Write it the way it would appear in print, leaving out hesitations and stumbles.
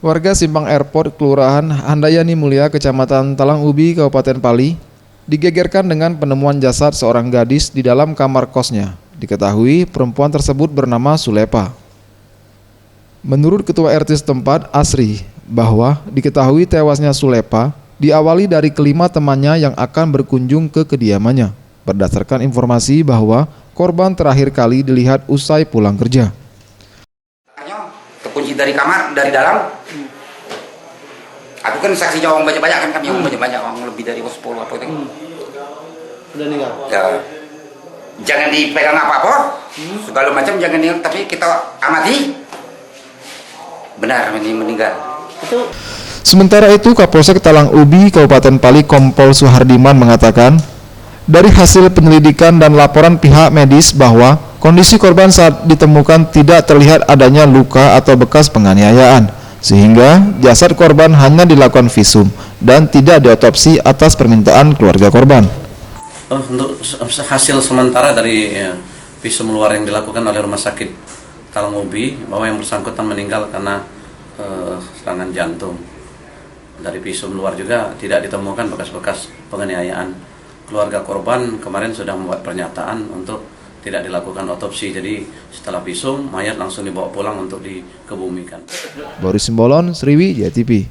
Warga Simpang Airport, Kelurahan Handayani Mulia, Kecamatan Talang Ubi, Kabupaten Pali, digegerkan dengan penemuan jasad seorang gadis di dalam kamar kosnya. Diketahui perempuan tersebut bernama Sulepa. Menurut Ketua RT setempat, Asri, bahwa diketahui tewasnya Sulepa diawali dari kelima temannya yang akan berkunjung ke kediamannya. Berdasarkan informasi bahwa korban terakhir kali dilihat usai pulang kerja. Terkunci dari kamar, dari dalam. Aku kan saksi orang banyak-banyak kan, kami orang banyak-banyak, orang lebih dari 10 apa itu. Udah meninggal. Ya. Jangan dipegang apa-apa, segala macam jangan tapi kita amati. Benar ini meninggal. Sementara itu, Kapolsek Talang Ubi, Kabupaten Pali, Kompol Suhardiman mengatakan, dari hasil penyelidikan dan laporan pihak medis bahwa kondisi korban saat ditemukan tidak terlihat adanya luka atau bekas penganiayaan, sehingga jasad korban hanya dilakukan visum dan tidak diotopsi atas permintaan keluarga korban. Untuk hasil sementara dari visum luar yang dilakukan oleh Rumah Sakit Talang Ubi, bahwa yang bersangkutan meninggal karena serangan jantung. Dari visum luar juga tidak ditemukan bekas-bekas penganiayaan. Keluarga korban kemarin sudah membuat pernyataan untuk tidak dilakukan otopsi. Jadi setelah visum, mayat langsung dibawa pulang untuk dikebumikan. Boris Simbolon, Sriwijaya TV.